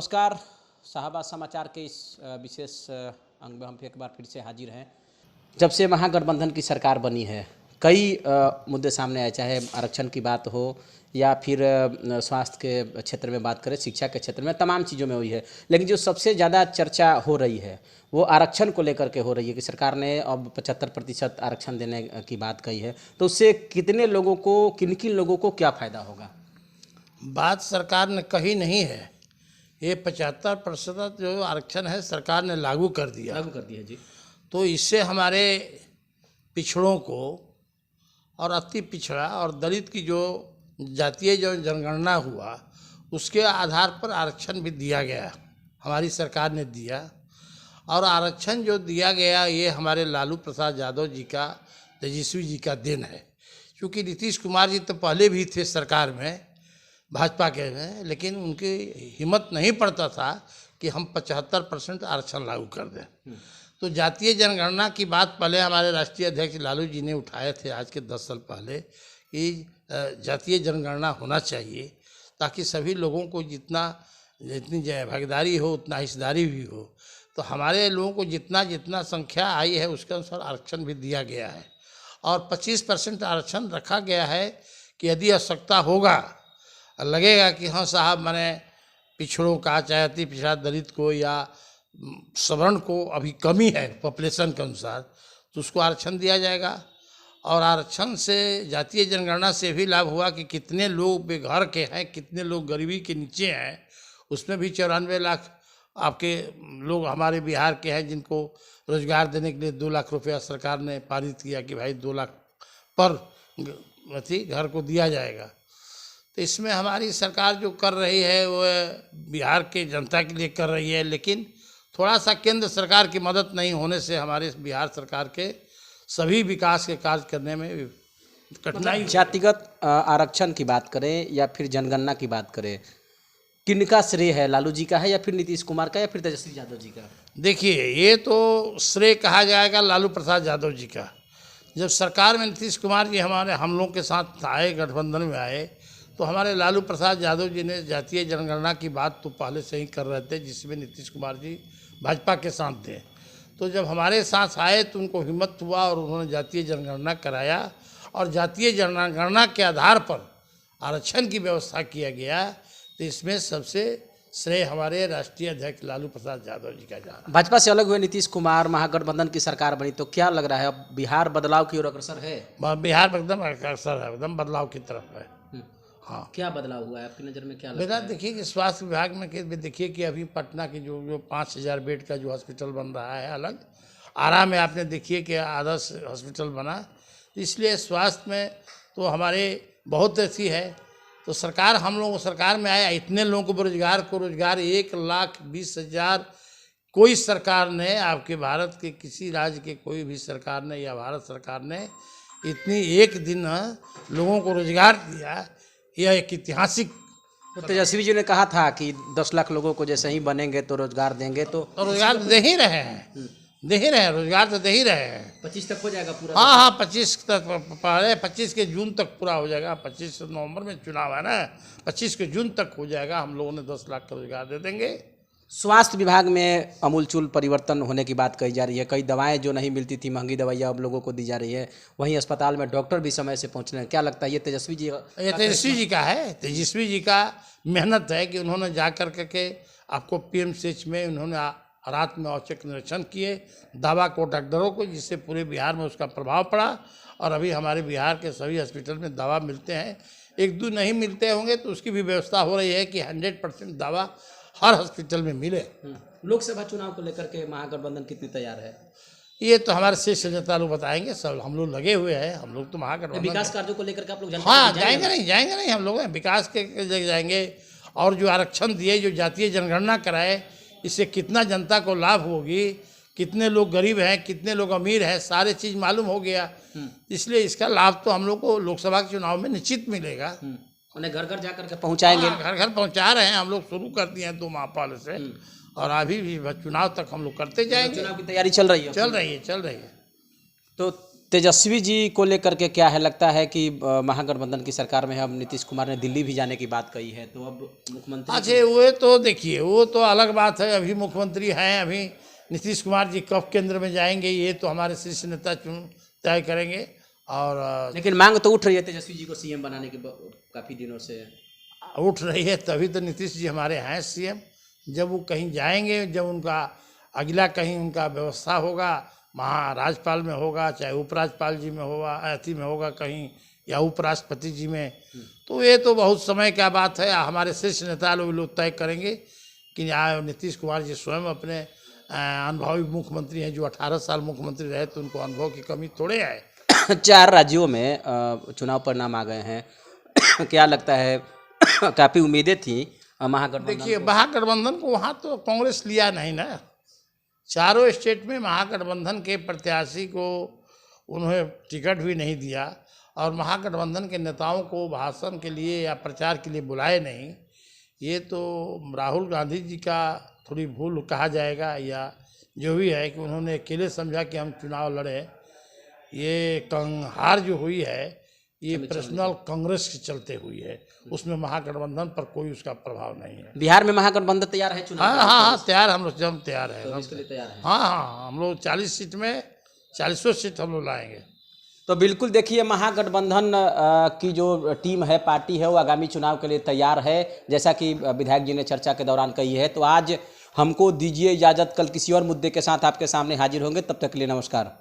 नमस्कार। शाहबाद समाचार के इस विशेष अंग में हम एक बार फिर से हाजिर हैं। जब से महागठबंधन की सरकार बनी है, कई मुद्दे सामने आए, चाहे आरक्षण की बात हो या फिर स्वास्थ्य के क्षेत्र में बात करें, शिक्षा के क्षेत्र में, तमाम चीज़ों में हुई है। लेकिन जो सबसे ज़्यादा चर्चा हो रही है वो आरक्षण को लेकर के हो रही है कि सरकार ने अब 75% आरक्षण देने की बात कही है। तो उससे कितने लोगों को, किन किन लोगों को क्या फ़ायदा होगा? बात सरकार ने कही नहीं है। ये 75% जो आरक्षण है सरकार ने लागू कर दिया है जी। तो इससे हमारे पिछड़ों को और अति पिछड़ा और दलित की जो जातीय जो जनगणना हुआ उसके आधार पर आरक्षण भी दिया गया, हमारी सरकार ने दिया। और आरक्षण जो दिया गया ये हमारे लालू प्रसाद यादव जी का, तेजस्वी जी का दिन है। क्योंकि नीतीश कुमार जी तो पहले भी थे सरकार में, भाजपा के में, लेकिन उनकी हिम्मत नहीं पड़ता था कि हम 75% आरक्षण लागू कर दें। तो जातीय जनगणना की बात पहले हमारे राष्ट्रीय अध्यक्ष लालू जी ने उठाए थे आज के 10 साल पहले कि जातीय जनगणना होना चाहिए ताकि सभी लोगों को जितनी भागीदारी हो उतना हिस्सेदारी भी हो। तो हमारे लोगों को जितना संख्या आई है उसके अनुसार आरक्षण भी दिया गया है और 25% आरक्षण रखा गया है कि यदि आवश्यकता होगा, लगेगा कि हाँ साहब मैंने पिछड़ों का, चाहे अति पिछड़ा दलित को या सवर्ण को अभी कमी है पॉपुलेशन के अनुसार, तो उसको आरक्षण दिया जाएगा। और आरक्षण से, जातीय जनगणना से भी लाभ हुआ कि कितने लोग बेघर के हैं, कितने लोग गरीबी के नीचे हैं। उसमें भी 94 लाख आपके लोग हमारे बिहार के हैं जिनको रोजगार देने के लिए 2 लाख रुपया सरकार ने पारित किया कि भाई 2 लाख पर घर को दिया जाएगा। तो इसमें हमारी सरकार जो कर रही है वो बिहार के जनता के लिए कर रही है, लेकिन थोड़ा सा केंद्र सरकार की मदद नहीं होने से हमारे बिहार सरकार के सभी विकास के कार्य करने में कठिनाई। जातिगत आरक्षण की बात करें या फिर जनगणना की बात करें, किनका श्रेय है? लालू जी का है या फिर नीतीश कुमार का या फिर तेजस्वी यादव जी का? देखिए, ये तो श्रेय कहा जाएगा लालू प्रसाद यादव जी का। जब सरकार में नीतीश कुमार जी हम लोग के साथ आए, गठबंधन में आए, तो हमारे लालू प्रसाद यादव जी ने जातीय जनगणना की बात तो पहले से ही कर रहे थे, जिसमें नीतीश कुमार जी भाजपा के साथ थे। तो जब हमारे साथ आए तो उनको हिम्मत हुआ और उन्होंने जातीय जनगणना कराया और जातीय जनगणना के आधार पर आरक्षण की व्यवस्था किया गया। तो इसमें सबसे श्रेय हमारे राष्ट्रीय अध्यक्ष लालू प्रसाद यादव जी का जा। भाजपा से अलग हुए नीतीश कुमार, महागठबंधन की सरकार बनी, तो क्या लग रहा है अब बिहार बदलाव की ओर अग्रसर है? बिहार एकदम अग्रसर है, एकदम बदलाव की तरफ है। हाँ, क्या बदलाव हुआ है आपकी नज़र में? क्या बेटा देखिए कि स्वास्थ्य विभाग में देखिए कि अभी पटना की जो 5000 बेड का जो हॉस्पिटल बन रहा है अलग, आरा में आपने देखिए कि आदर्श हॉस्पिटल बना। इसलिए स्वास्थ्य में तो हमारे बहुत अच्छी है। तो सरकार, हम लोग सरकार में आया, इतने लोगों को रोजगार 1,20,000 कोई सरकार ने, आपके भारत के किसी राज्य के कोई भी सरकार ने या भारत सरकार ने इतनी एक दिन लोगों को रोजगार दिया, यह एक ऐतिहासिक। तो तेजस्वी जी ने कहा था कि 10 लाख लोगों को जैसे ही बनेंगे तो रोजगार देंगे, तो रोजगार दे ही रहे हैं, रोजगार तो दे ही रहे हैं। 25 तक हो जाएगा पूरा? हाँ, 25 तक, पहले 25 के जून तक पूरा हो जाएगा। 25 नवंबर में चुनाव है ना, 25 के जून तक हो जाएगा। हम लोगों ने 10 लाख का रोजगार दे देंगे। स्वास्थ्य विभाग में अमूलचूल परिवर्तन होने की बात कही जा रही है। कई दवाएं जो नहीं मिलती थी, महंगी दवाइयाँ अब लोगों को दी जा रही है। वहीं अस्पताल में डॉक्टर भी समय से पहुंच रहे हैं। क्या लगता है ये तेजस्वी जी का है? तेजस्वी जी का मेहनत है कि उन्होंने जा कर के आपको PMCH में उन्होंने रात में औचक निरीक्षण किए, दवा को, डॉक्टरों को, जिससे पूरे बिहार में उसका प्रभाव पड़ा। और अभी हमारे बिहार के सभी हॉस्पिटल में दवा मिलते हैं। 1-2 नहीं मिलते होंगे तो उसकी भी व्यवस्था हो रही है कि 100% दवा हर हॉस्पिटल में मिले। लोकसभा चुनाव को लेकर के महागठबंधन कितनी तैयार है? ये तो हमारे शीर्ष नेता लोग बताएंगे। सब हम लोग लगे हुए हैं, हम लोग तो महागठबंधन। विकास कार्यों को लेकर के आप लोग हाँ, जाएंगे नहीं, हम लोग विकास के जाएंगे। और जो आरक्षण दिए, जो जातीय जनगणना कराए, इससे कितना जनता को लाभ होगी, कितने लोग गरीब हैं, कितने लोग अमीर हैं, सारे चीज़ मालूम हो गया। इसलिए इसका लाभ तो हम लोग को लोकसभा के चुनाव में निश्चित मिलेगा। उन्हें घर घर जाकर के पहुंचाएंगे। घर घर पहुंचा रहे हैं हम लोग, शुरू कर दिए हैं 2 माह पहले से, और अभी भी चुनाव तक हम लोग करते जाएंगे। चुनाव की तैयारी चल रही है? चल रही है। तो तेजस्वी जी को लेकर के क्या है, लगता है कि महागठबंधन की सरकार में है, अब नीतीश कुमार ने दिल्ली भी जाने की बात कही है, तो अब मुख्यमंत्री अच्छा, वो तो देखिए, वो तो अलग बात है। अभी मुख्यमंत्री हैं, अभी नीतीश कुमार जी कब केंद्र में जाएंगे ये तो हमारे शीर्ष नेता चुन तय करेंगे। और लेकिन मांग तो उठ रही है तेजस्वी जी को सीएम बनाने के काफ़ी दिनों से। उठ रही है, तभी तो नीतीश जी हमारे हैं सीएम। जब वो कहीं जाएंगे, जब उनका अगला कहीं उनका व्यवस्था होगा, महाराज्यपाल में होगा, चाहे उपराज्यपाल जी में होगा, अति में होगा कहीं, या उपराष्ट्रपति जी में, तो ये तो बहुत समय क्या बात है। हमारे शीर्ष नेता लोग तय करेंगे कि नीतीश कुमार जी स्वयं अपने अनुभवी मुख्यमंत्री हैं, जो 18 साल मुख्यमंत्री रहे, तो उनको अनुभव की कमी थोड़े है। 4 राज्यों में चुनाव परिणाम आ गए हैं क्या लगता है, काफ़ी उम्मीदें थी महागठबंधन देखिए, को? महागठबंधन को वहाँ तो कांग्रेस लिया नहीं ना। चारों स्टेट में महागठबंधन के प्रत्याशी को उन्हें टिकट भी नहीं दिया, और महागठबंधन के नेताओं को भाषण के लिए या प्रचार के लिए बुलाए नहीं। ये तो राहुल गांधी जी का थोड़ी भूल कहा जाएगा, या जो भी है, कि उन्होंने अकेले समझा कि हम चुनाव लड़े। ये हार जो हुई है, ये पर्सनल कांग्रेस के चलते हुई है, उसमें महागठबंधन पर कोई उसका प्रभाव नहीं है। बिहार में महागठबंधन तैयार है चुनाव हाँ के लिए? हाँ हाँ, तैयार, हम लोग जब तैयार है। तो इसके लिए तैयार है। हाँ हाँ, हम लोग 40 सीट में 40 सीट हम लोग लाएंगे। तो बिल्कुल देखिए, महागठबंधन की जो टीम है, पार्टी है, वो आगामी चुनाव के लिए तैयार है, जैसा कि विधायक जी ने चर्चा के दौरान कही है। तो आज हमको दीजिए इजाज़त, कल किसी और मुद्दे के साथ आपके सामने हाजिर होंगे, तब तक के लिए नमस्कार।